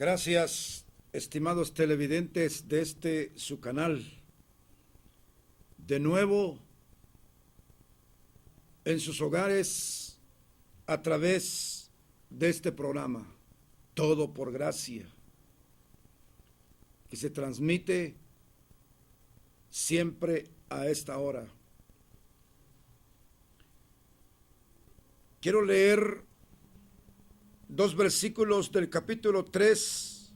Gracias, estimados televidentes de su canal. De nuevo en sus hogares a través de este programa, Todo por Gracia, que se transmite siempre a esta hora. Quiero leer dos versículos del capítulo 3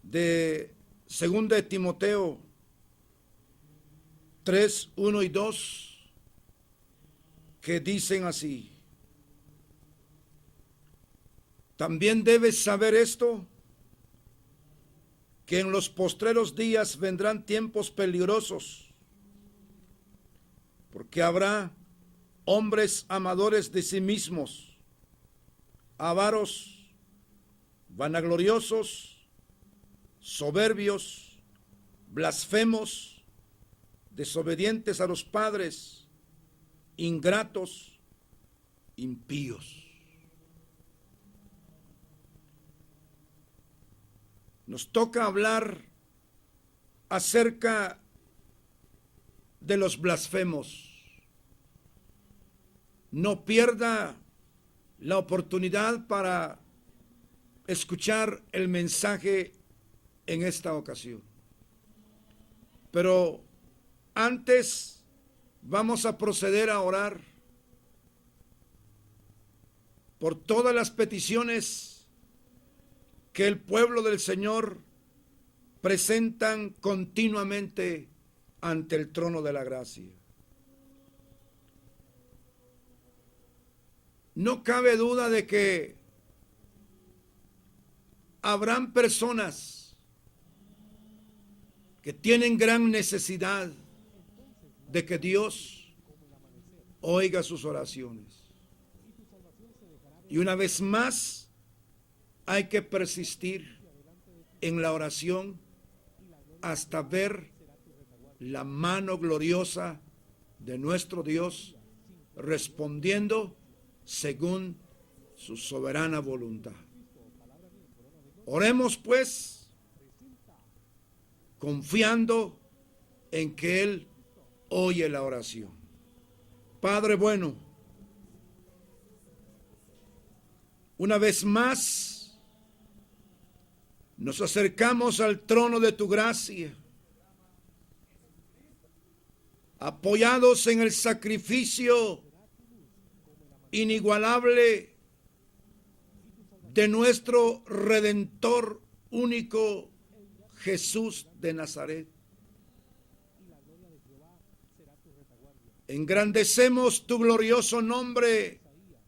de 2 de Timoteo 3, 1 y 2, que dicen así: también debes saber esto, que en los postreros días vendrán tiempos peligrosos, porque habrá hombres amadores de sí mismos, avaros, vanagloriosos, soberbios, blasfemos, desobedientes a los padres, ingratos, impíos. Nos toca hablar acerca de los blasfemos. No pierda la oportunidad para escuchar el mensaje en esta ocasión. Pero antes vamos a proceder a orar por todas las peticiones que el pueblo del Señor presentan continuamente ante el trono de la gracia. No cabe duda de que habrán personas que tienen gran necesidad de que Dios oiga sus oraciones. Y una vez más, hay que persistir en la oración hasta ver la mano gloriosa de nuestro Dios respondiendo según su soberana voluntad. Oremos pues, confiando en que Él oye la oración. Padre bueno, una vez más nos acercamos al trono de tu gracia, apoyados en el sacrificio inigualable de nuestro Redentor único, Jesús de Nazaret. Engrandecemos tu glorioso nombre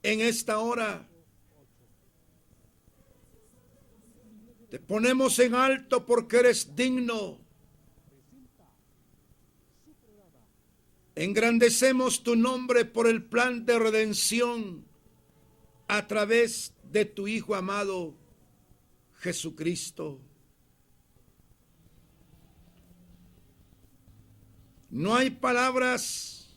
en esta hora. Te ponemos en alto porque eres digno. Engrandecemos tu nombre por el plan de redención a través de tu Hijo amado, Jesucristo. No hay palabras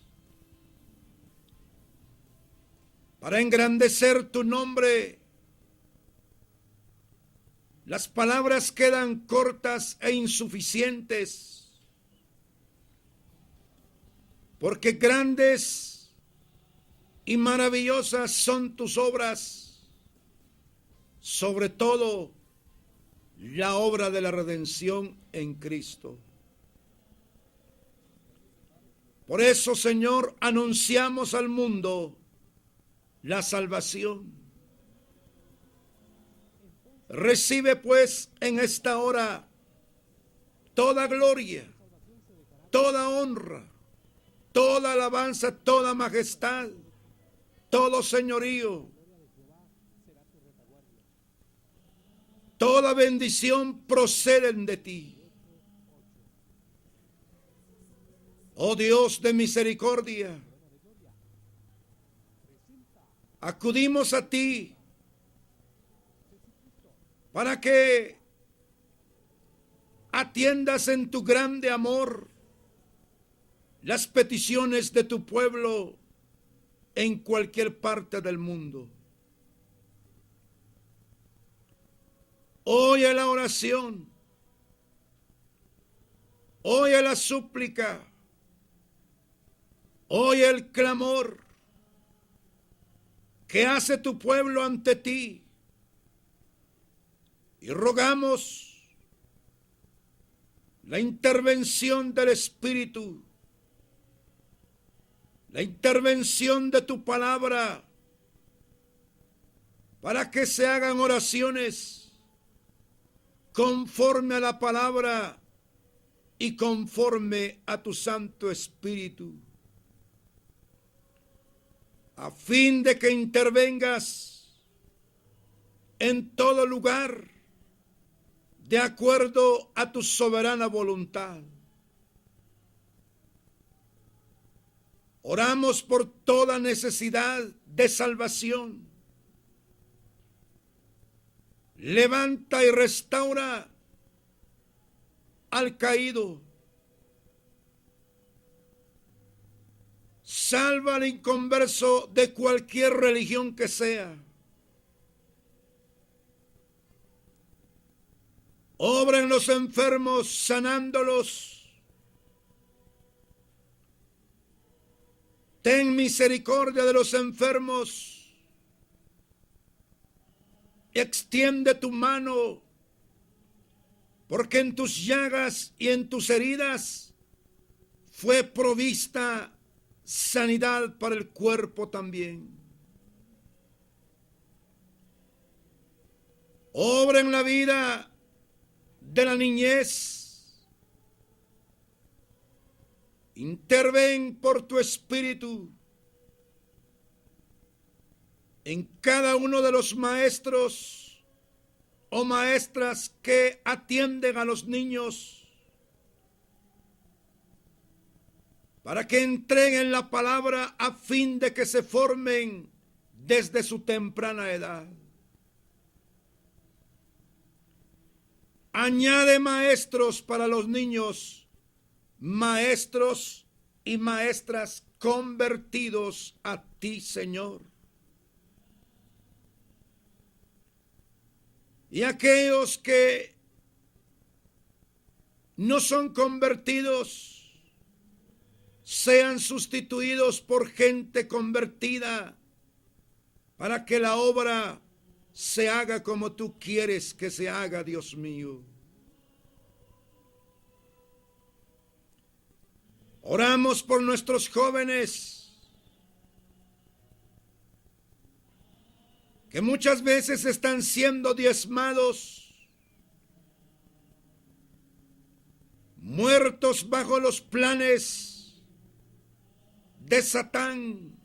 para engrandecer tu nombre. Las palabras quedan cortas e insuficientes, porque grandes y maravillosas son tus obras, sobre todo la obra de la redención en Cristo. Por eso, Señor, anunciamos al mundo la salvación. Recibe pues en esta hora toda gloria, toda honra, toda alabanza, toda majestad, todo señorío, toda bendición proceden de ti. Oh Dios de misericordia, acudimos a ti para que atiendas en tu grande amor las peticiones de tu pueblo en cualquier parte del mundo. Oye la oración. Oye la súplica. Oye el clamor que hace tu pueblo ante ti. Y rogamos la intervención del Espíritu, la intervención de tu palabra, para que se hagan oraciones conforme a la palabra y conforme a tu Santo Espíritu, a fin de que intervengas en todo lugar de acuerdo a tu soberana voluntad. Oramos por toda necesidad de salvación. Levanta y restaura al caído. Salva al inconverso de cualquier religión que sea. Obra en los enfermos, sanándolos. Ten misericordia de los enfermos. Extiende tu mano, porque en tus llagas y en tus heridas fue provista sanidad para el cuerpo también. Obra en la vida de la niñez. Interven por tu espíritu en cada uno de los maestros o maestras que atienden a los niños, para que entreguen la palabra a fin de que se formen desde su temprana edad. Añade maestros para los niños, maestros y maestras convertidos a ti, Señor. Y aquellos que no son convertidos sean sustituidos por gente convertida, para que la obra se haga como tú quieres que se haga, Dios mío. Oramos por nuestros jóvenes, que muchas veces están siendo diezmados, muertos bajo los planes de Satán.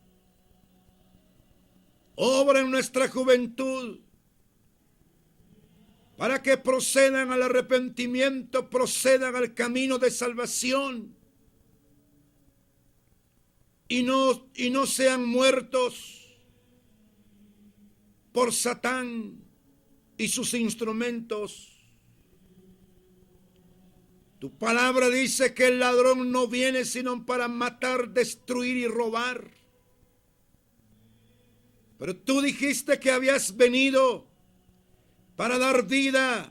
Obra en nuestra juventud para que procedan al arrepentimiento, procedan al camino de salvación y no sean muertos por Satán y sus instrumentos. Tu palabra dice que el ladrón no viene sino para matar, destruir y robar. Pero tú dijiste que habías venido para dar vida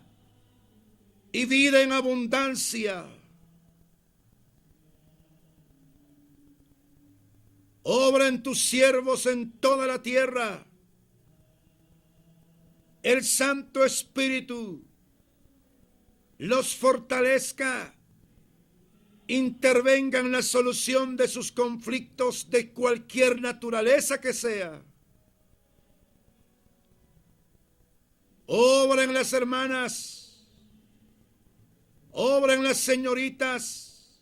y vida en abundancia. Obra en tus siervos en toda la tierra. El Santo Espíritu los fortalezca, intervenga en la solución de sus conflictos de cualquier naturaleza que sea. Obra en las hermanas, obra en las señoritas,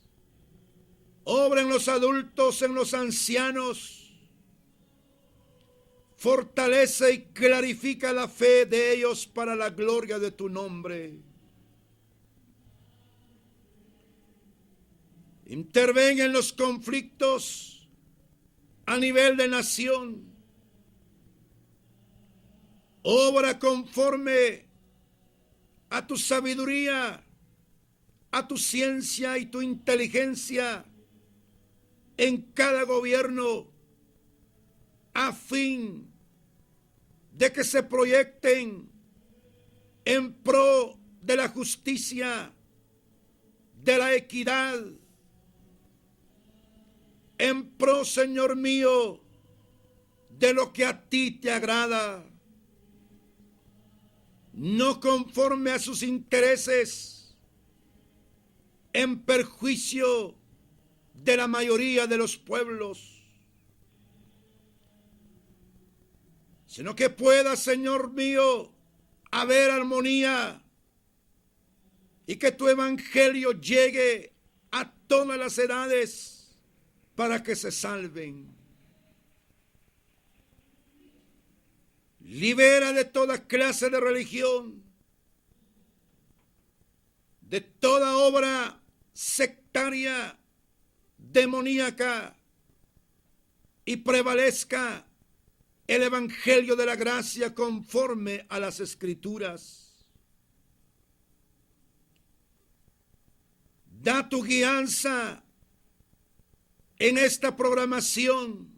obra en los adultos, en los ancianos. Fortalece y clarifica la fe de ellos para la gloria de tu nombre. Interven en los conflictos a nivel de nación. Obra conforme a tu sabiduría, a tu ciencia y tu inteligencia en cada gobierno, a fin de que se proyecten en pro de la justicia, de la equidad, en pro, Señor mío, de lo que a ti te agrada, no conforme a sus intereses, en perjuicio de la mayoría de los pueblos, sino que pueda, Señor mío, haber armonía y que tu evangelio llegue a todas las edades para que se salven. Libera de toda clase de religión, de toda obra sectaria, demoníaca, y prevalezca el evangelio de la gracia conforme a las Escrituras. Da tu guianza en esta programación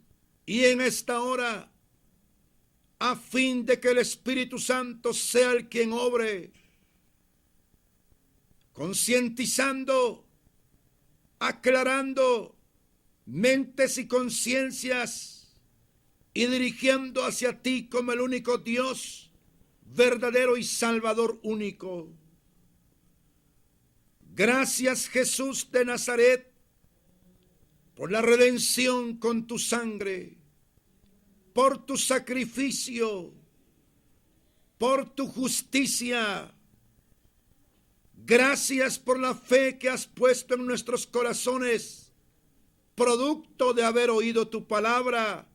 y en esta hora, a fin de que el Espíritu Santo sea el quien obre, concientizando, aclarando mentes y conciencias y dirigiendo hacia ti como el único Dios verdadero y Salvador único. Gracias, Jesús de Nazaret, por la redención con tu sangre, por tu sacrificio, por tu justicia. Gracias por la fe que has puesto en nuestros corazones, producto de haber oído tu palabra.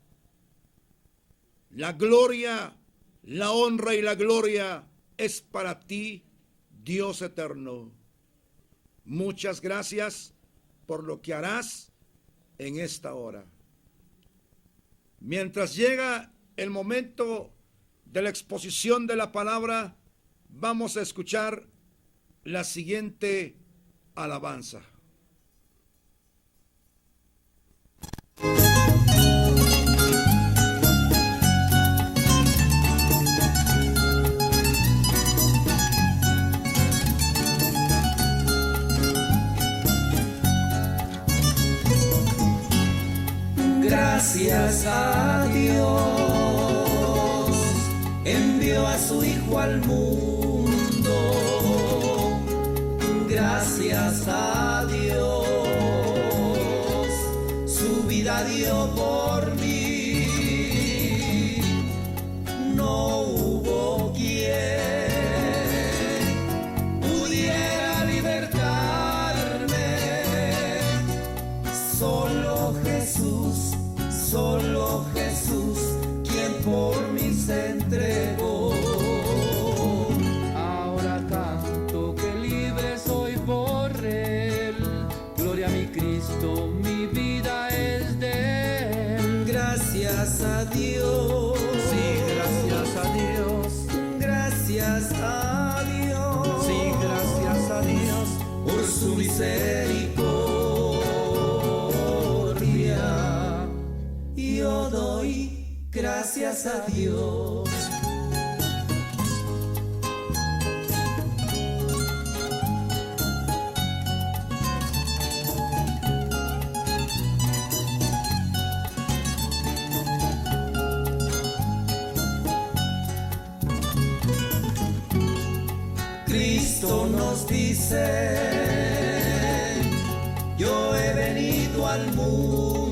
La gloria, la honra y la gloria es para ti, Dios eterno. Muchas gracias por lo que harás en esta hora. Mientras llega el momento de la exposición de la palabra, vamos a escuchar la siguiente alabanza. Gracias a Dios, envió a su Hijo al mundo. Gracias a Dios, su vida dio por mí. No hubo quien pudiera libertarme, solo Jesús, quien por mí se entregó. Ahora canto que libre soy por Él. Gloria a mi Cristo, mi vida es de Él. Gracias a Dios. Sí, gracias a Dios. Gracias a Dios. Sí, gracias a Dios por su misericordia. Yo doy gracias a Dios. Cristo nos dice: yo he venido al mundo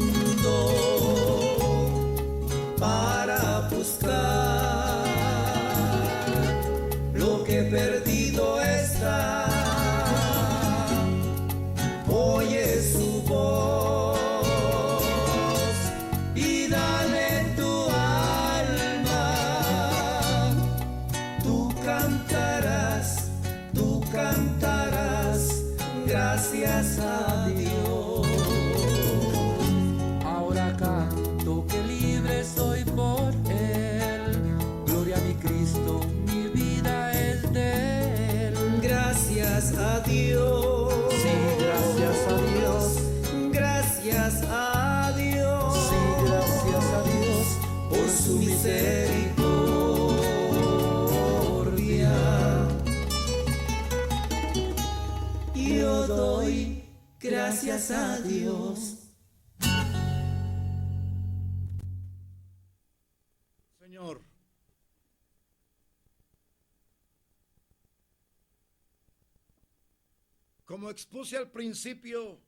para buscar lo que perdido está. Oye su voz y dale tu alma. Tú cantarás, gracias a Dios. Ahora canto que libre soy por Él. Gloria a mi Cristo, mi vida es de Él. Gracias a Dios. Sí, gracias a Dios. Gracias a Dios. Sí, gracias a Dios por su misericordia. gracias a Dios. Señor, como expuse al principio,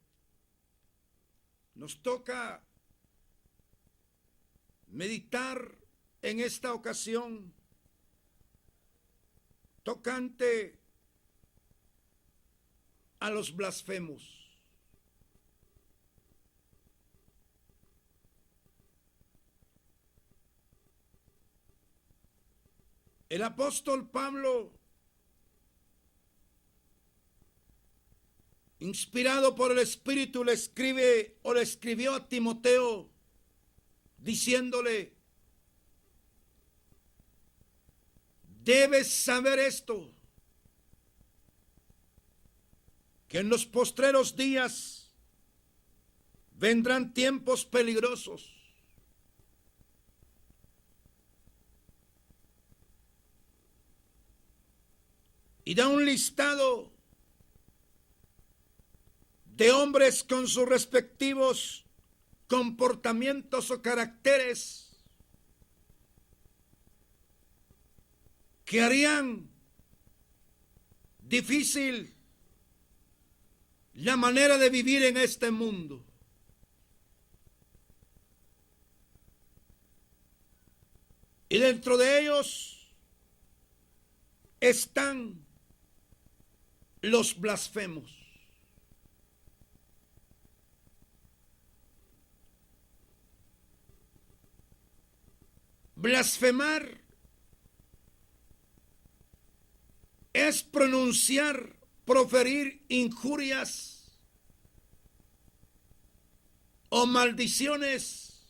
nos toca meditar en esta ocasión tocante a los blasfemos. El apóstol Pablo, inspirado por el Espíritu, le escribió a Timoteo diciéndole: debes saber esto, que en los postreros días vendrán tiempos peligrosos. Y da un listado de hombres con sus respectivos comportamientos o caracteres que harían difícil la manera de vivir en este mundo. Y dentro de ellos están los blasfemos. Blasfemar es pronunciar, proferir injurias o maldiciones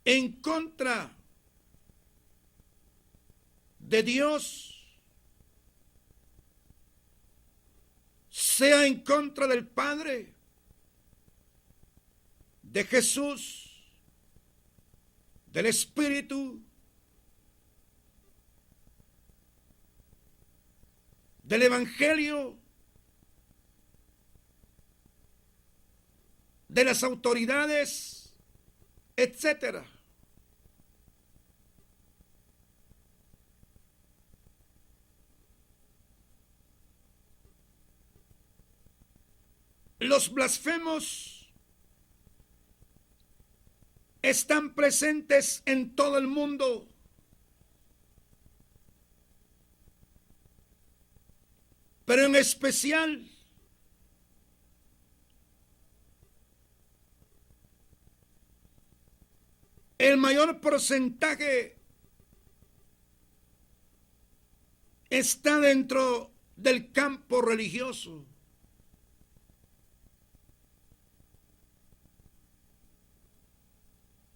en contra de Dios, sea en contra del Padre, de Jesús, del Espíritu, del Evangelio, de las autoridades, etcétera. Los blasfemos están presentes en todo el mundo. Pero en especial el mayor porcentaje está dentro del campo religioso.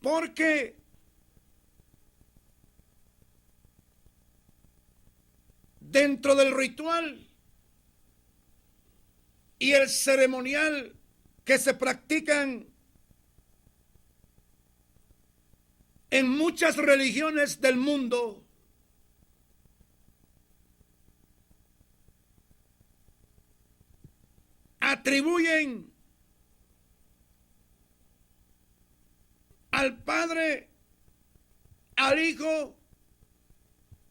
Porque dentro del ritual y el ceremonial que se practican en muchas religiones del mundo, atribuyen al Padre, al Hijo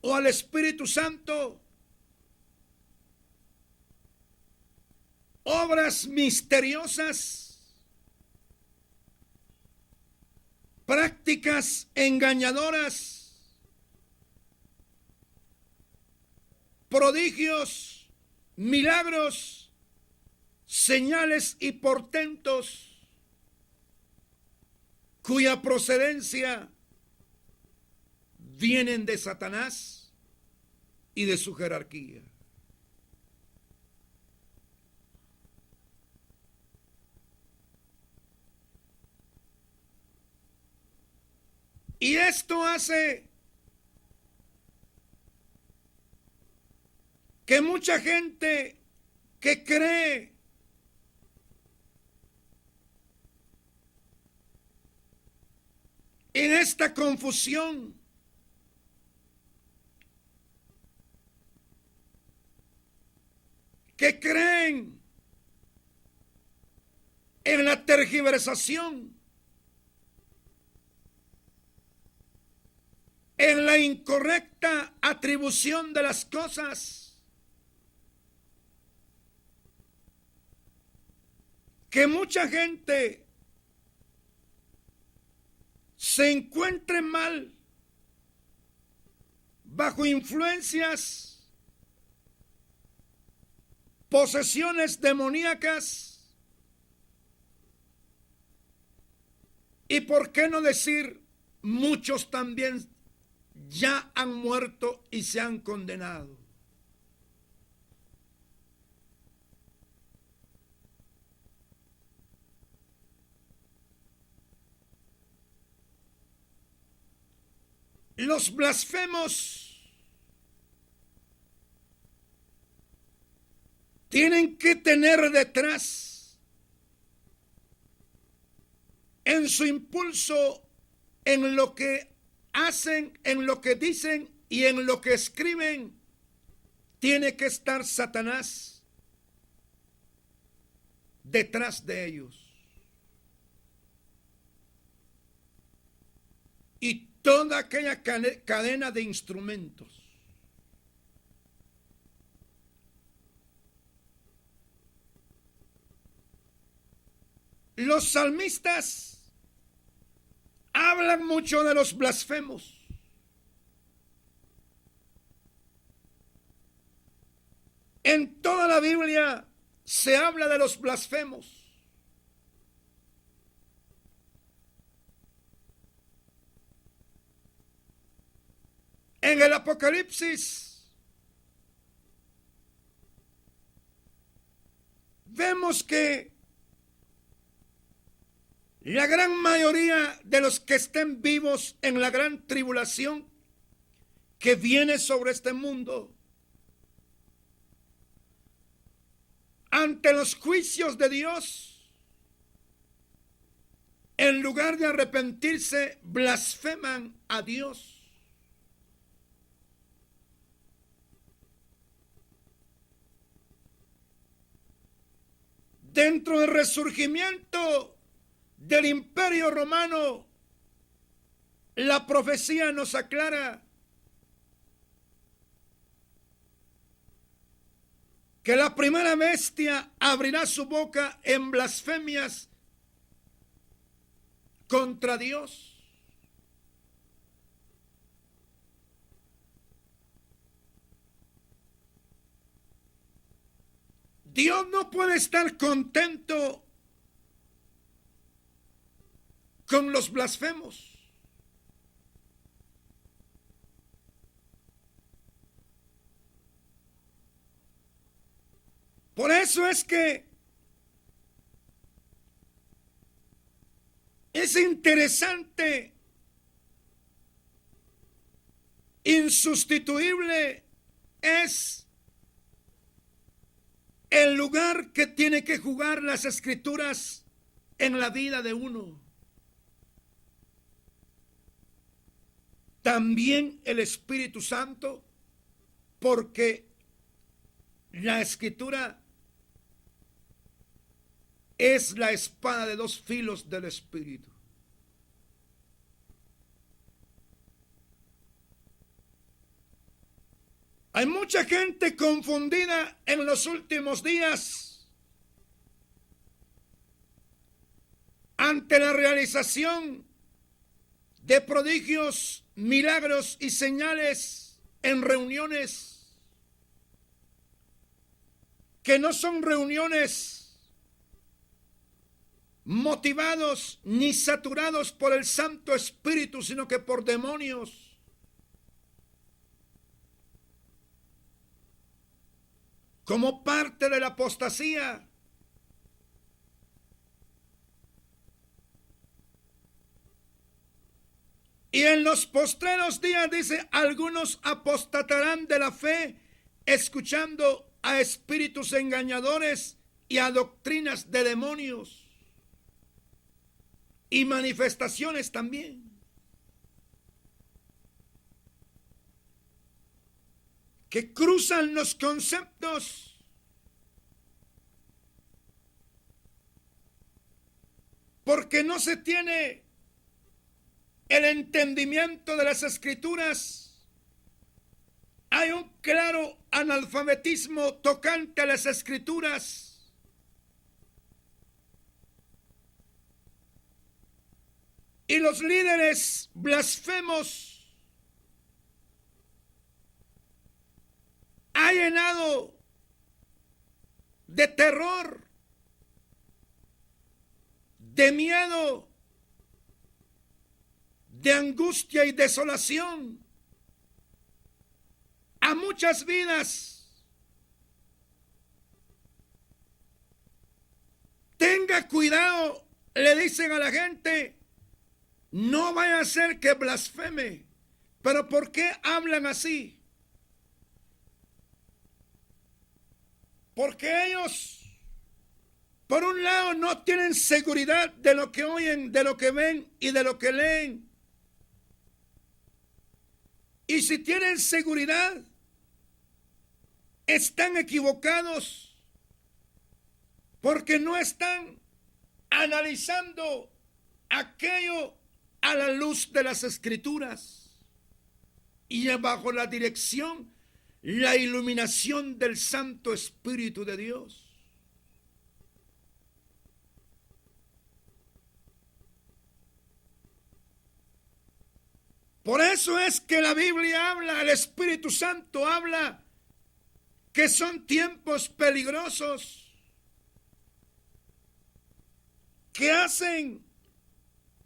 o al Espíritu Santo obras misteriosas, prácticas engañadoras, prodigios, milagros, señales y portentos cuya procedencia vienen de Satanás y de su jerarquía. Y esto hace que mucha gente que cree en esta confusión que creen en la tergiversación, en la incorrecta atribución de las cosas, que mucha gente se encuentre mal bajo influencias, posesiones demoníacas, y por qué no decir, muchos también ya han muerto y se han condenado. Los blasfemos tienen que tener detrás, en su impulso, en lo que hacen, en lo que dicen y en lo que escriben, tiene que estar Satanás detrás de ellos. Y toda aquella cadena de instrumentos. Los salmistas hablan mucho de los blasfemos. En toda la Biblia se habla de los blasfemos. En el Apocalipsis vemos que la gran mayoría de los que estén vivos en la gran tribulación que viene sobre este mundo, ante los juicios de Dios, en lugar de arrepentirse, blasfeman a Dios. Dentro del resurgimiento del Imperio Romano, la profecía nos aclara que la primera bestia abrirá su boca en blasfemias contra Dios. Dios no puede estar contento con los blasfemos. Por eso es que es interesante, insustituible es el lugar que tiene que jugar las Escrituras en la vida de uno. También el Espíritu Santo, porque la Escritura es la espada de dos filos del Espíritu. Hay mucha gente confundida en los últimos días ante la realización de prodigios, milagros y señales en reuniones que no son reuniones motivados ni saturados por el Santo Espíritu, sino que por demonios. Como parte de la apostasía. Y en los postreros días, dice, algunos apostatarán de la fe, escuchando a espíritus engañadores y a doctrinas de demonios. Y manifestaciones también. Que cruzan los conceptos porque no se tiene el entendimiento de las Escrituras. Hay un claro analfabetismo tocante a las Escrituras. Y los líderes blasfemos ha llenado de terror, de miedo, de angustia y desolación a muchas vidas. Tenga cuidado, le dicen a la gente, no vaya a ser que blasfeme. Pero ¿por qué hablan así? Porque ellos, por un lado, no tienen seguridad de lo que oyen, de lo que ven y de lo que leen. Y si tienen seguridad, están equivocados, porque no están analizando aquello a la luz de las Escrituras y bajo la dirección, la iluminación del Santo Espíritu de Dios. Por eso es que la Biblia habla, el Espíritu Santo habla, que son tiempos peligrosos, que hacen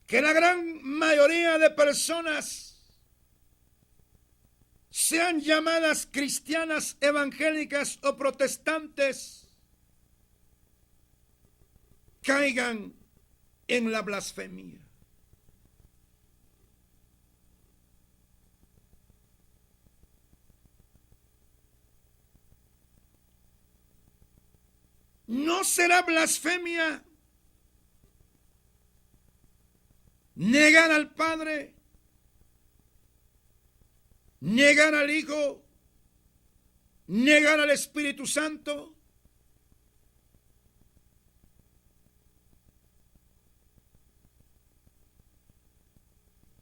que la gran mayoría de personas sean llamadas cristianas, evangélicas o protestantes, caigan en la blasfemia. No será blasfemia negar al Padre, negar al Hijo, negar al Espíritu Santo.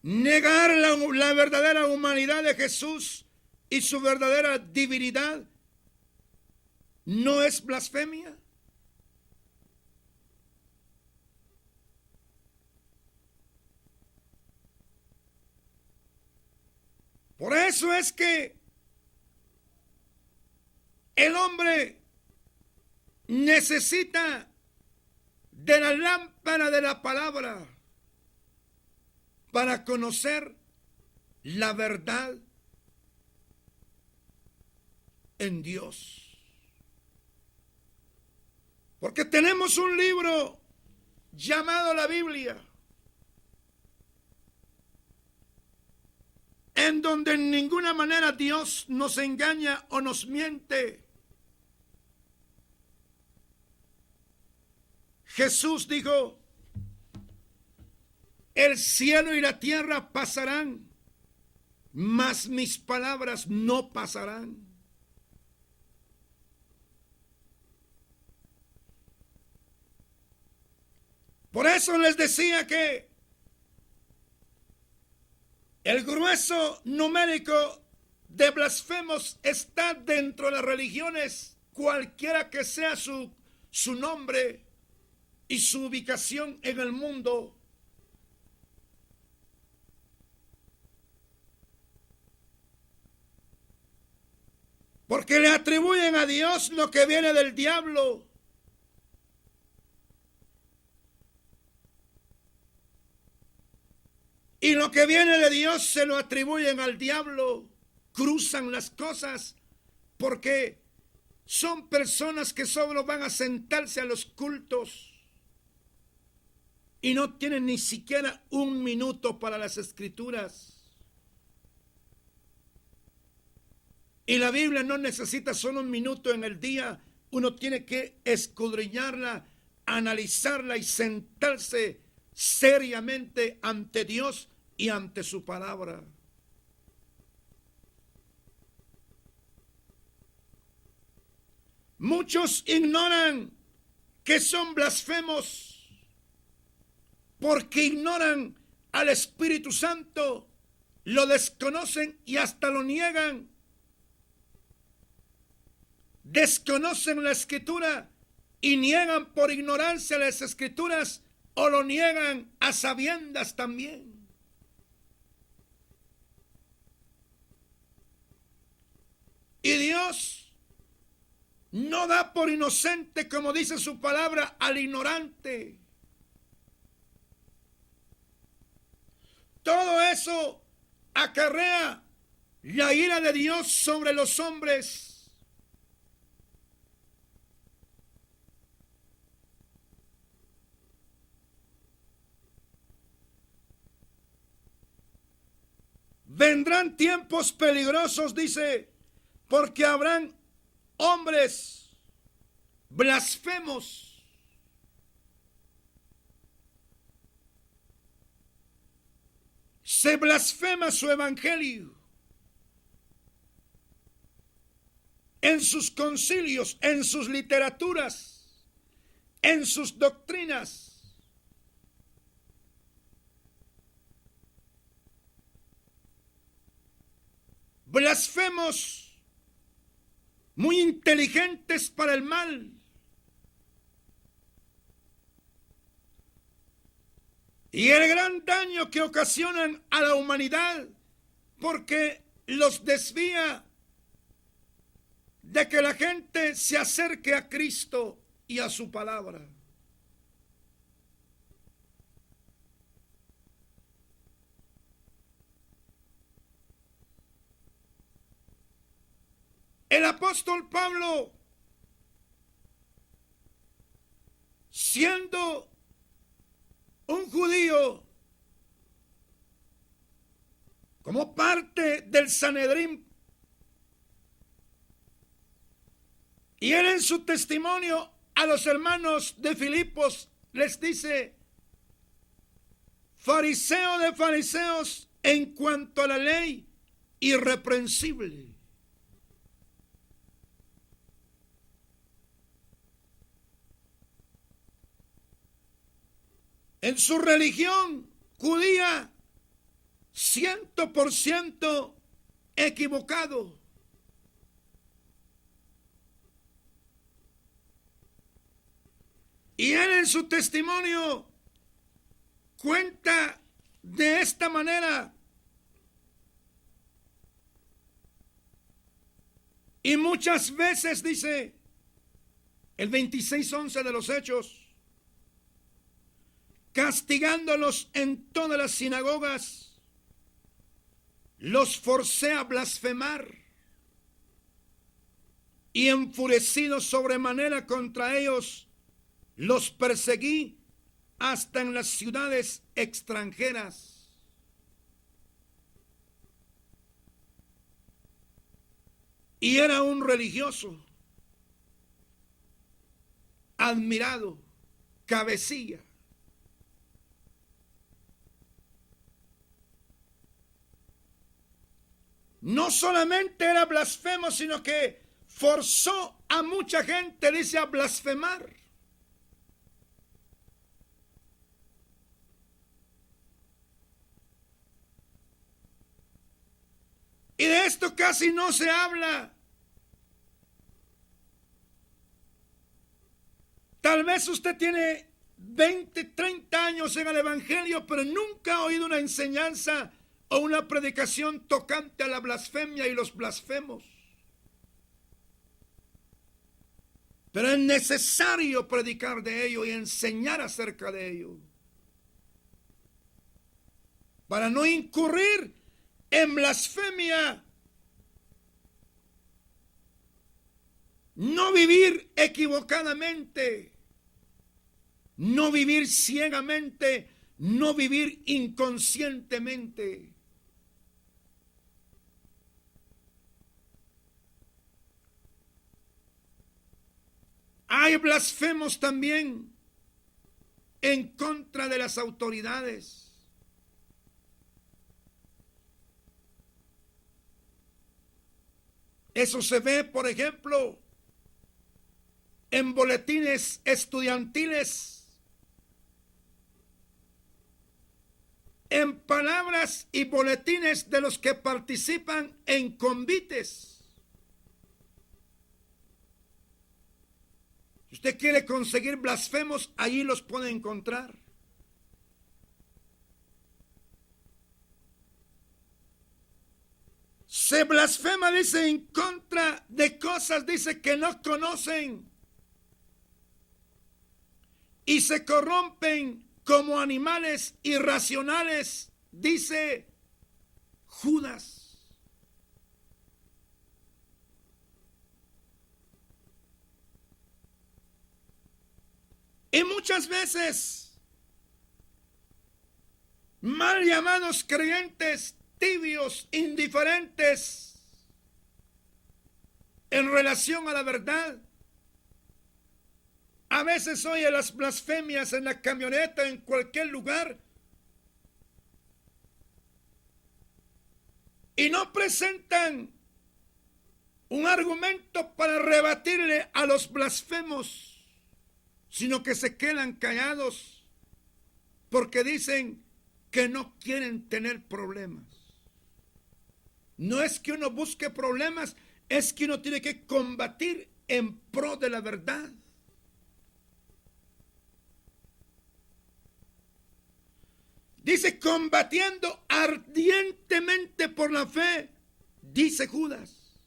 Negar la verdadera humanidad de Jesús y su verdadera divinidad no es blasfemia. Por eso es que el hombre necesita de la lámpara de la palabra para conocer la verdad en Dios. Porque tenemos un libro llamado la Biblia, en donde en ninguna manera Dios nos engaña o nos miente. Jesús dijo, el cielo y la tierra pasarán, mas mis palabras no pasarán. Por eso les decía que el grueso numérico de blasfemos está dentro de las religiones, cualquiera que sea su nombre y su ubicación en el mundo. Porque le atribuyen a Dios lo que viene del diablo. Y lo que viene de Dios se lo atribuyen al diablo. Cruzan las cosas porque son personas que solo van a sentarse a los cultos y no tienen ni siquiera un minuto para las Escrituras. Y la Biblia no necesita solo un minuto en el día. Uno tiene que escudriñarla, analizarla y sentarse seriamente ante Dios y ante su palabra. Muchos ignoran que son blasfemos porque ignoran al Espíritu Santo, lo desconocen y hasta lo niegan. Desconocen la Escritura y niegan por ignorancia las Escrituras, o lo niegan a sabiendas también. Y Dios no da por inocente, como dice su palabra, al ignorante. Todo eso acarrea la ira de Dios sobre los hombres. Vendrán tiempos peligrosos, dice, porque habrán hombres blasfemos. Se blasfema su evangelio en sus concilios, en sus literaturas, en sus doctrinas. Blasfemos muy inteligentes para el mal. Y el gran daño que ocasionan a la humanidad, porque los desvía de que la gente se acerque a Cristo y a su palabra. El apóstol Pablo, siendo un judío, como parte del Sanedrín, y él en su testimonio a los hermanos de Filipos les dice: fariseo de fariseos en cuanto a la ley, irreprensible. En su religión judía, 100% equivocado. Y él en su testimonio cuenta de esta manera. Y muchas veces dice, el 26:11 de los Hechos, castigándolos en todas las sinagogas, los forcé a blasfemar, y enfurecido sobremanera contra ellos, los perseguí hasta en las ciudades extranjeras. Y era un religioso, admirado, cabecilla. No solamente era blasfemo, sino que forzó a mucha gente, dice, a blasfemar. Y de esto casi no se habla. Tal vez usted tiene 20, 30 años en el Evangelio, pero nunca ha oído una enseñanza o una predicación tocante a la blasfemia y los blasfemos. Pero es necesario predicar de ello y enseñar acerca de ello, para no incurrir en blasfemia, no vivir equivocadamente, no vivir ciegamente, no vivir inconscientemente. Hay blasfemos también en contra de las autoridades. Eso se ve, por ejemplo, en boletines estudiantiles en palabras y boletines de los que participan en convites. Si usted quiere conseguir blasfemos, allí los puede encontrar. Se blasfema, dice, en contra de cosas, dice, que no conocen. Y se corrompen como animales irracionales, dice Judas. Y muchas veces, mal llamados creyentes, tibios, indiferentes en relación a la verdad. A veces oye las blasfemias en la camioneta, en cualquier lugar, y no presentan un argumento para rebatirle a los blasfemos, sino que se quedan callados porque dicen que no quieren tener problemas. No es que uno busque problemas, es que uno tiene que combatir en pro de la verdad. Dice, combatiendo ardientemente por la fe, dice Judas.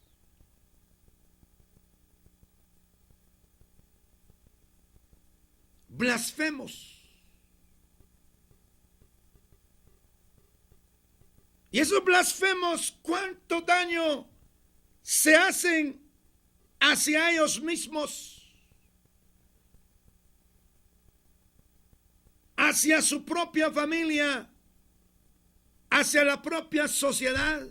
Blasfemos. Y esos blasfemos, ¿cuánto daño se hacen hacia ellos mismos? Hacia su propia familia, hacia la propia sociedad.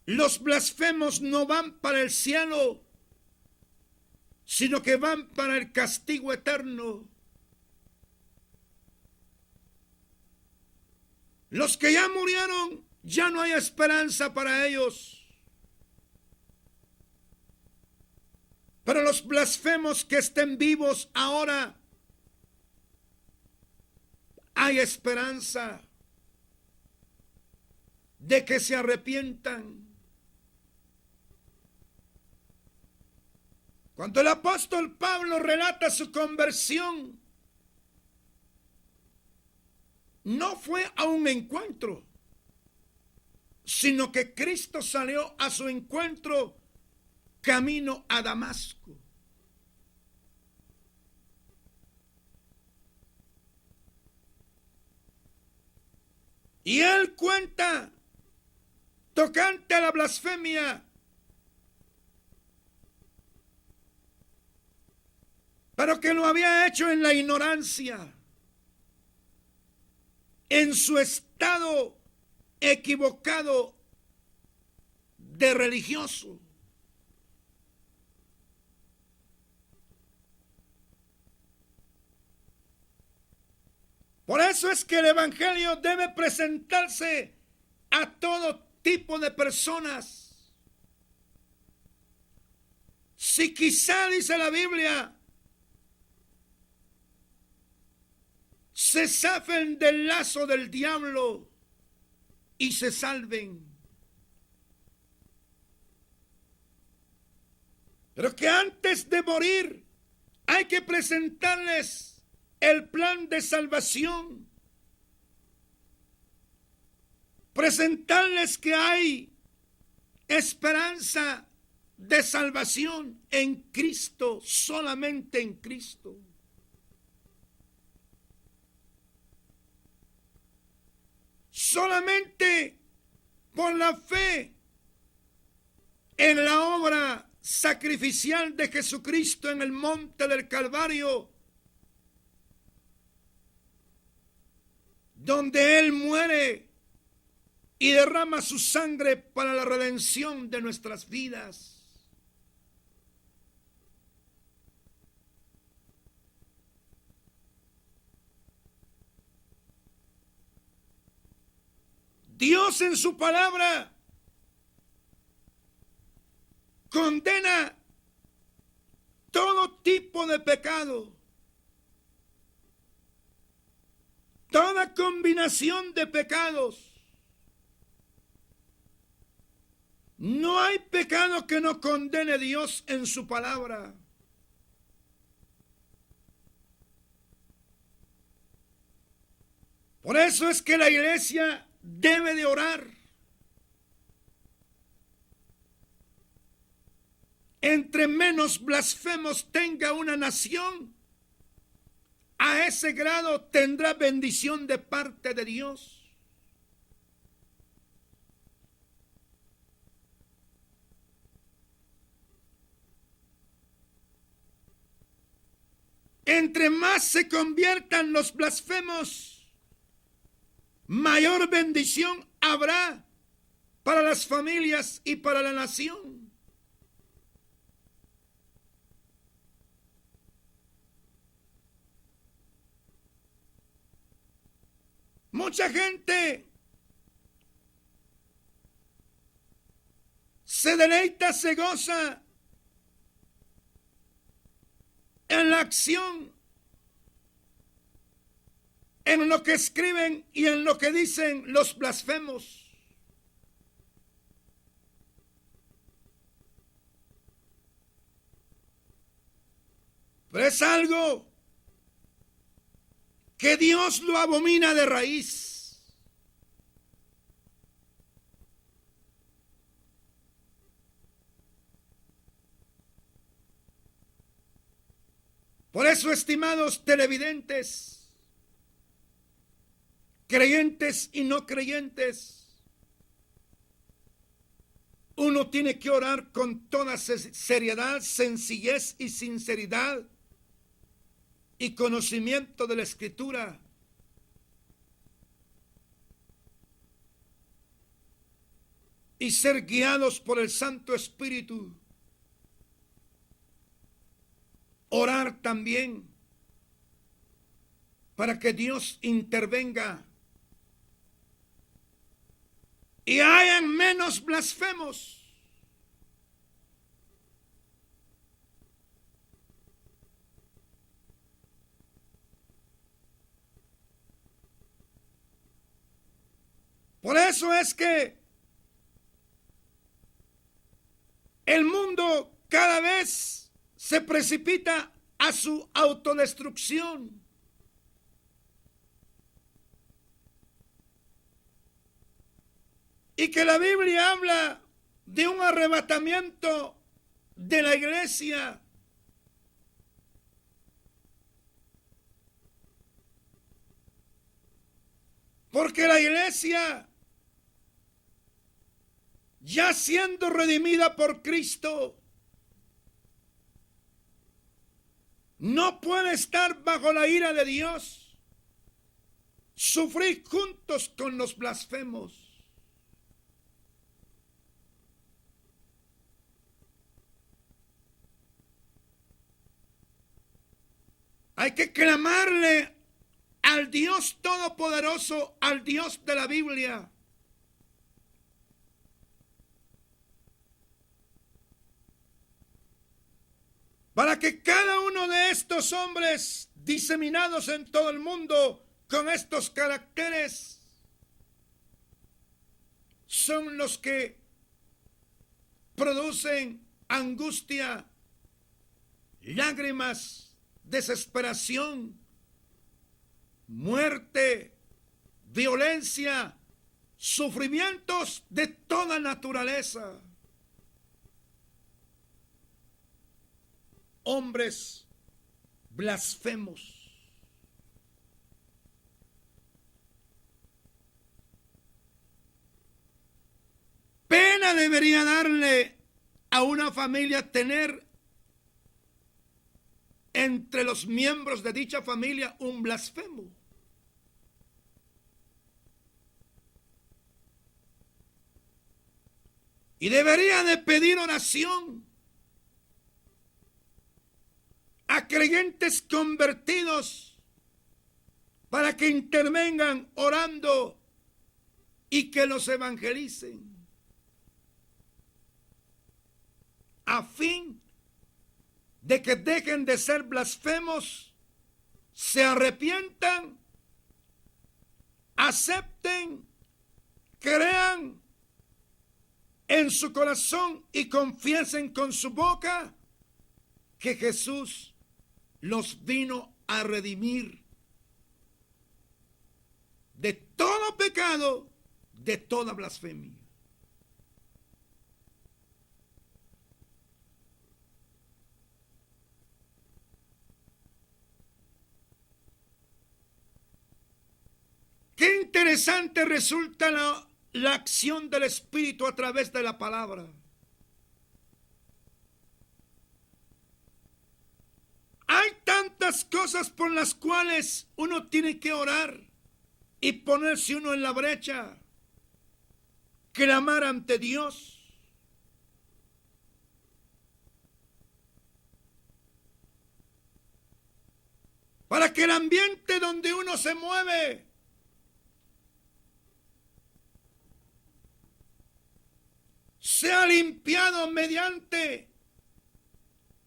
Los blasfemos no van para el cielo, sino que van para el castigo eterno. Los que ya murieron, ya no hay esperanza para ellos. Pero los blasfemos que estén vivos ahora, hay esperanza de que se arrepientan. Cuando el apóstol Pablo relata su conversión, no fue a un encuentro, sino que Cristo salió a su encuentro camino a Damasco. Y él cuenta tocante a la blasfemia, pero que lo había hecho en la ignorancia, en su estado equivocado de religioso. Por eso es que el evangelio debe presentarse a todo tipo de personas. Si quizá, dice la Biblia, se zafen del lazo del diablo y se salven. Pero que antes de morir hay que presentarles el plan de salvación. Presentarles que hay esperanza de salvación en Cristo, solamente en Cristo. Solamente por la fe en la obra sacrificial de Jesucristo en el monte del Calvario, donde Él muere y derrama su sangre para la redención de nuestras vidas. Dios en su palabra condena todo tipo de pecado. toda combinación de pecados. No hay pecado que no condene Dios en su palabra. Por eso es que la iglesia debe de orar. Entre menos blasfemos tenga una nación, a ese grado tendrá bendición de parte de Dios. Entre más se conviertan los blasfemos, mayor bendición habrá para las familias y para la nación. Mucha gente se deleita, se goza en la acción, en lo que escriben y en lo que dicen los blasfemos. Pero es algo que Dios lo abomina de raíz. Por eso, estimados televidentes, creyentes y no creyentes, uno tiene que orar con toda seriedad, sencillez y sinceridad y conocimiento de la Escritura. Y ser guiados por el Santo Espíritu. Orar también para que Dios intervenga y hayan menos blasfemos. Por eso es que el mundo cada vez se precipita a su autodestrucción. Y que la Biblia habla de un arrebatamiento de la iglesia. Porque la iglesia, ya siendo redimida por Cristo, no puede estar bajo la ira de Dios, sufrir juntos con los blasfemos. Hay que clamarle al Dios Todopoderoso, al Dios de la Biblia, para que cada uno de estos hombres diseminados en todo el mundo con estos caracteres son los que producen angustia, lágrimas, desesperación, muerte, violencia, sufrimientos de toda naturaleza. Hombres blasfemos. Pena debería darle a una familia tener entre los miembros de dicha familia un blasfemo. Y debería de pedir oración a creyentes convertidos para que intervengan orando y que los evangelicen, a fin de que dejen de ser blasfemos, se arrepientan acepten, crean en su corazón y confiesen con su boca que Jesús los vino a redimir de todo pecado, de toda blasfemia. Qué interesante resulta la acción del Espíritu a través de la palabra. Hay tantas cosas por las cuales uno tiene que orar y ponerse uno en la brecha, clamar ante Dios. Para que el ambiente donde uno se mueve sea limpiado mediante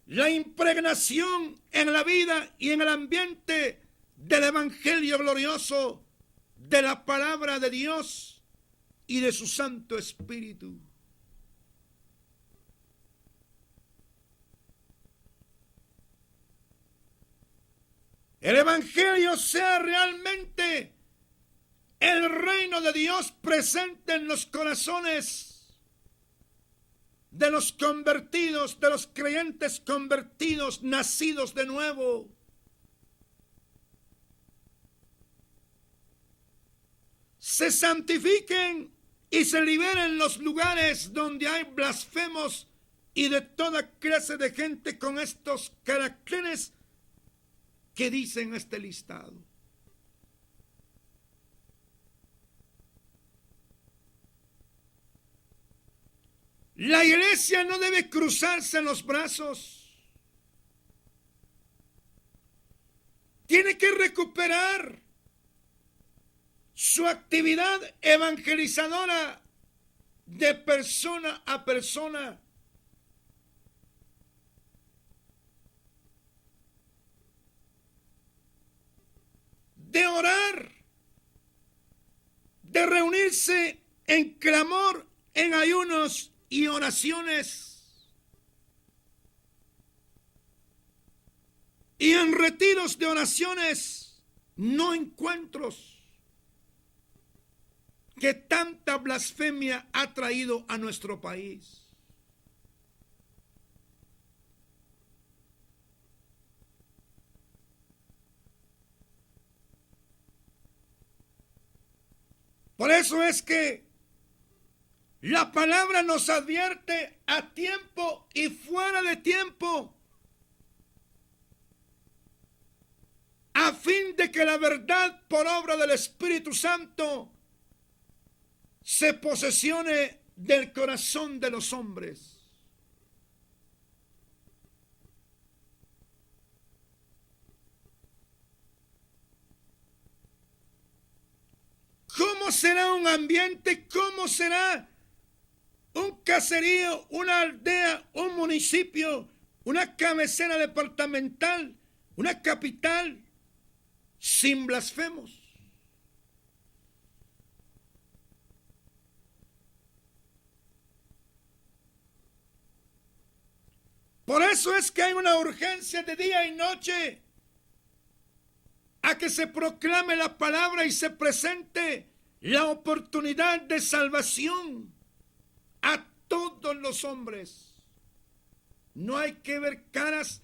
la impregnación en la vida y en el ambiente del Evangelio glorioso, de la palabra de Dios y de su Santo Espíritu. El Evangelio sea realmente el reino de Dios presente en los corazones de los convertidos, de los creyentes convertidos, nacidos de nuevo. Se santifiquen y se liberen los lugares donde hay blasfemos y de toda clase de gente con estos caracteres que dicen este listado. La iglesia no debe cruzarse los brazos. Tiene que recuperar su actividad evangelizadora de persona a persona. De orar, de reunirse en clamor, en ayunos y oraciones, y en retiros de oraciones, no encuentros, que tanta blasfemia ha traído a nuestro país. Por eso es que la palabra nos advierte a tiempo y fuera de tiempo, a fin de que la verdad por obra del Espíritu Santo se posesione del corazón de los hombres. ¿Cómo será un ambiente? ¿Cómo será un caserío, una aldea, un municipio, una cabecera departamental, una capital sin blasfemos? Por eso es que hay una urgencia de día y noche a que se proclame la palabra y se presente la oportunidad de salvación a todos los hombres. No hay que ver caras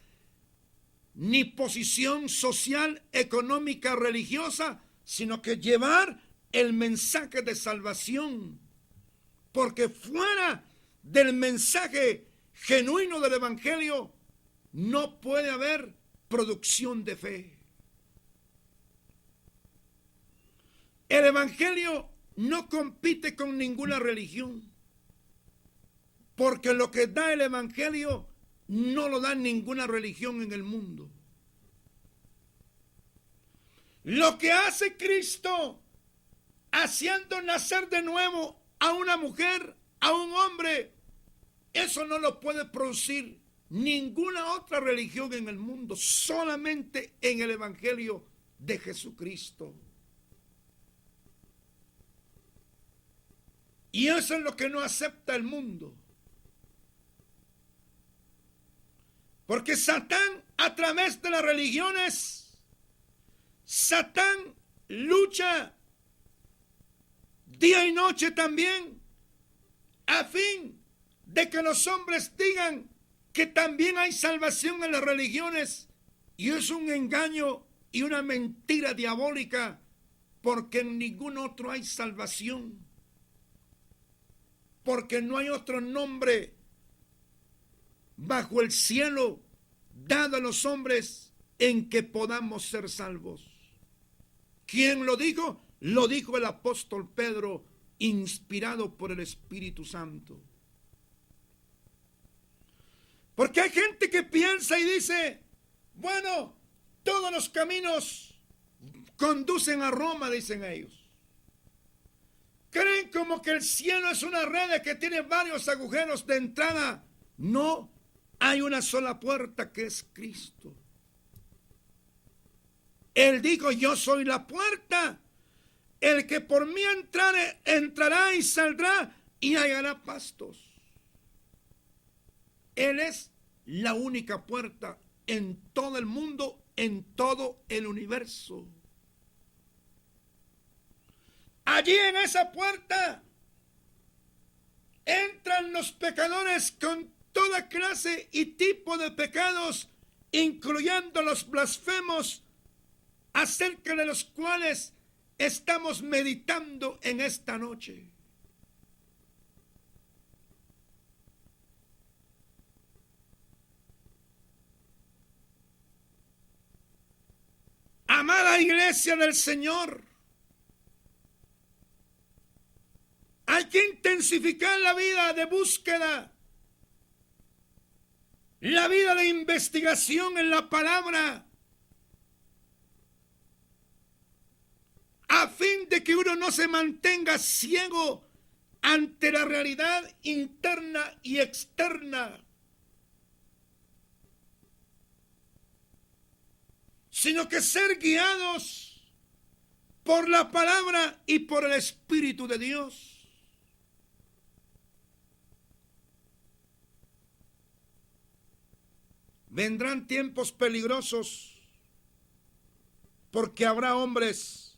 ni posición social, económica, religiosa, sino que llevar el mensaje de salvación. Porque fuera del mensaje genuino del Evangelio no puede haber producción de fe. El Evangelio no compite con ninguna religión. Porque lo que da el Evangelio no lo da ninguna religión en el mundo. Lo que hace Cristo haciendo nacer de nuevo a una mujer, a un hombre, eso no lo puede producir ninguna otra religión en el mundo, solamente en el Evangelio de Jesucristo. Y eso es lo que no acepta el mundo. Porque Satán, a través de las religiones, Satán lucha día y noche también, a fin de que los hombres digan que también hay salvación en las religiones. Y es un engaño y una mentira diabólica, porque en ningún otro hay salvación. Porque no hay otro nombre bajo el cielo dado a los hombres en que podamos ser salvos. ¿Quién lo dijo? Lo dijo el apóstol Pedro, inspirado por el Espíritu Santo. Porque hay gente que piensa y dice, bueno, todos los caminos conducen a Roma, dicen ellos. Creen como que el cielo es una red que tiene varios agujeros de entrada. No, hay una sola puerta que es Cristo. Él dijo, yo soy la puerta. El que por mí entrare, entrará y saldrá y hallará pastos. Él es la única puerta en todo el mundo, en todo el universo. Allí en esa puerta entran los pecadores con toda clase y tipo de pecados, incluyendo los blasfemos, acerca de los cuales estamos meditando en esta noche. Amada iglesia del Señor, hay que intensificar la vida de búsqueda, la vida de investigación en la palabra, a fin de que uno no se mantenga ciego ante la realidad interna y externa, sino que ser guiados por la palabra y por el Espíritu de Dios. Vendrán tiempos peligrosos, porque habrá hombres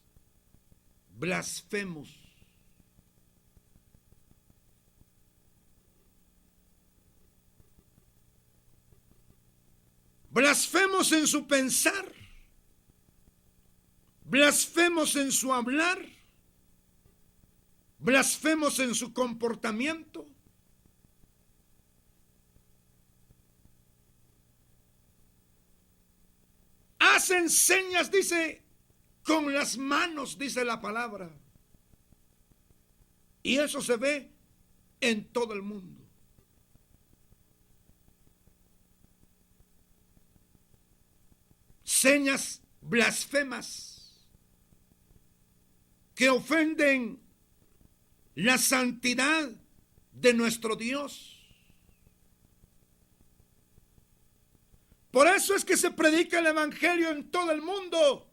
blasfemos. Blasfemos en su pensar, blasfemos en su hablar, blasfemos en su comportamiento. Hacen señas, dice, con las manos, dice la palabra. Y eso se ve en todo el mundo. Señas blasfemas que ofenden la santidad de nuestro Dios. Por eso es que se predica el evangelio en todo el mundo.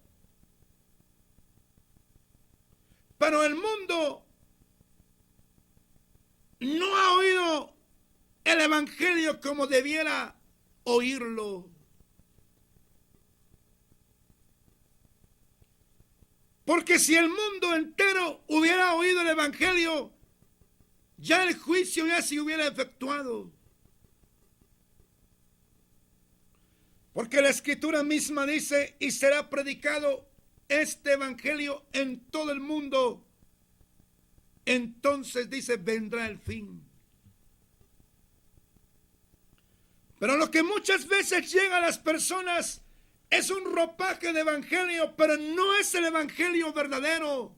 Pero el mundo no ha oído el evangelio como debiera oírlo. Porque si el mundo entero hubiera oído el evangelio, ya el juicio ya se hubiera efectuado. Porque la Escritura misma dice, y será predicado este evangelio en todo el mundo. Entonces dice, vendrá el fin. Pero lo que muchas veces llega a las personas es un ropaje de evangelio, pero no es el evangelio verdadero.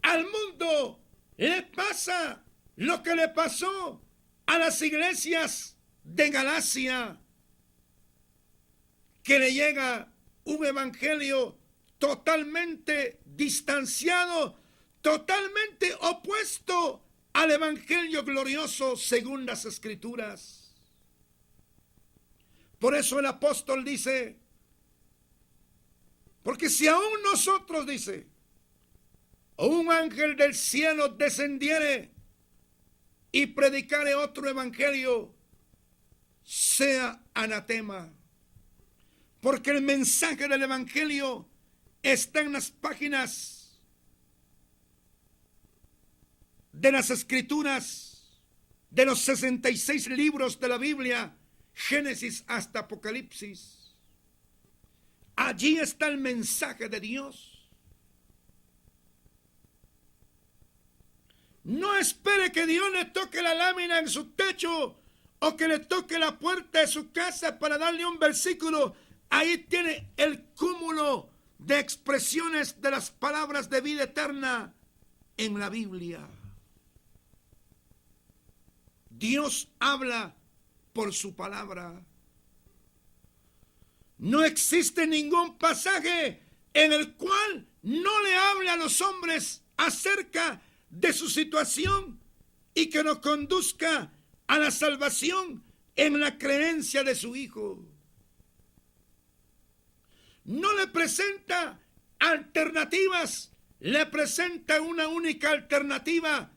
Al mundo le pasa lo que le pasó a las iglesias de Galacia, que le llega un evangelio totalmente distanciado, totalmente opuesto al evangelio glorioso según las Escrituras. Por eso el apóstol dice, porque si aún nosotros, dice, o un ángel del cielo descendiere y predicare otro evangelio, sea anatema. Porque el mensaje del evangelio está en las páginas de las escrituras, de los 66 libros de la Biblia, Génesis hasta Apocalipsis. Allí está el mensaje de Dios. No espere que Dios le toque la lámina en su techo o que le toque la puerta de su casa para darle un versículo. Ahí tiene el cúmulo de expresiones de las palabras de vida eterna en la Biblia. Dios habla por su palabra. No existe ningún pasaje en el cual no le hable a los hombres acerca de su situación y que nos conduzca a la salvación en la creencia de su Hijo. No le presenta alternativas, le presenta una única alternativa,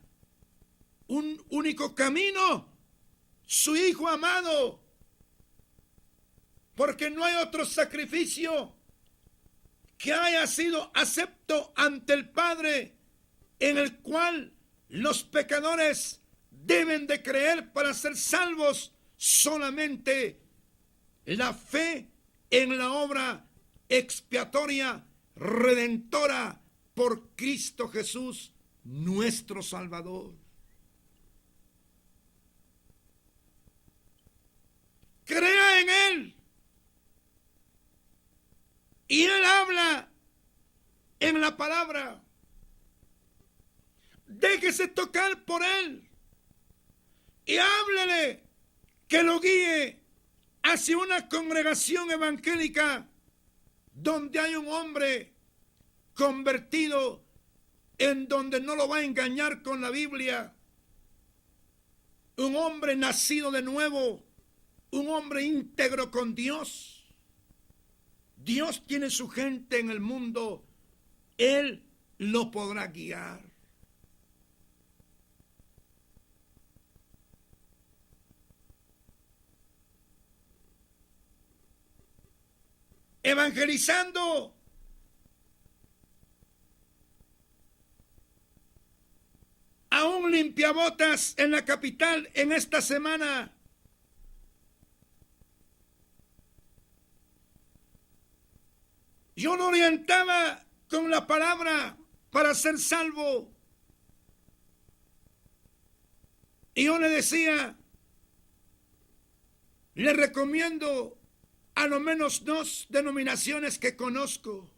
un único camino, su Hijo amado, porque no hay otro sacrificio que haya sido acepto ante el Padre, en el cual los pecadores deben de creer para ser salvos. Solamente la fe en la obra expiatoria, redentora por Cristo Jesús, nuestro Salvador. Crea en Él. Y Él habla en la palabra. Déjese tocar por Él. Y háblele que lo guíe hacia una congregación evangélica donde hay un hombre convertido, en donde no lo va a engañar con la Biblia. Un hombre nacido de nuevo, un hombre íntegro con Dios. Dios tiene su gente en el mundo, Él lo podrá guiar. Evangelizando a un limpiabotas en la capital en esta semana. Yo lo orientaba con la palabra para ser salvo. Y yo le decía, le recomiendo a lo menos 2 denominaciones que conozco.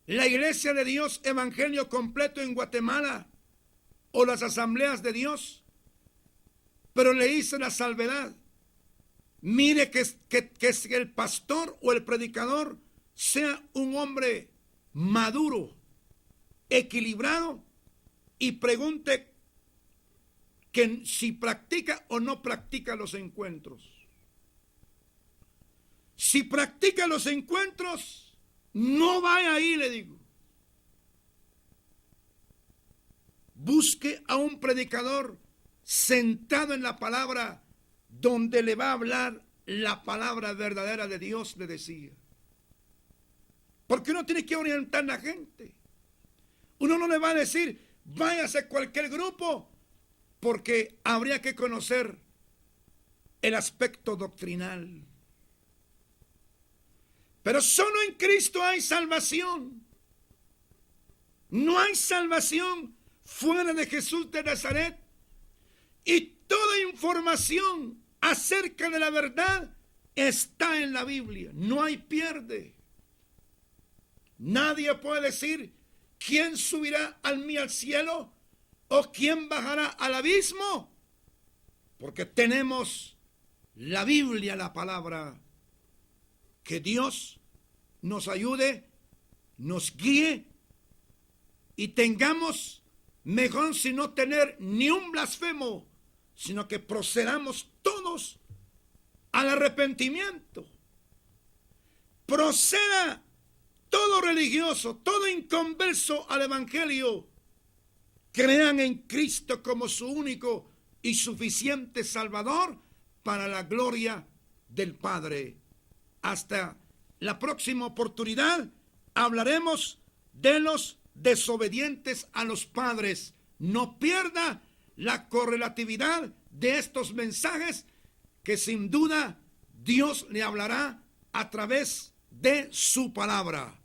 La Iglesia de Dios Evangelio Completo en Guatemala o las Asambleas de Dios. Pero le hice la salvedad. Mire que el pastor o el predicador sea un hombre maduro, equilibrado, y pregunte que si practica o no practica los encuentros. Si practica los encuentros, no vaya ahí, le digo. Busque a un predicador sentado en la palabra, donde le va a hablar la palabra verdadera de Dios, le decía. Porque uno tiene que orientar a la gente. Uno no le va a decir, váyase a cualquier grupo, porque habría que conocer el aspecto doctrinal. Pero solo en Cristo hay salvación. No hay salvación fuera de Jesús de Nazaret. Y toda información acerca de la verdad está en la Biblia. No hay pierde. Nadie puede decir quién subirá al cielo o quién bajará al abismo, porque tenemos la Biblia, la palabra. Que Dios nos ayude, nos guíe y tengamos, mejor si no tener ni un blasfemo, sino que procedamos todos al arrepentimiento. Proceda todo religioso, todo inconverso al Evangelio, crean en Cristo como su único y suficiente Salvador para la gloria del Padre. Hasta la próxima oportunidad hablaremos de los desobedientes a los padres. No pierda la correlatividad de estos mensajes que sin duda Dios le hablará a través de su palabra.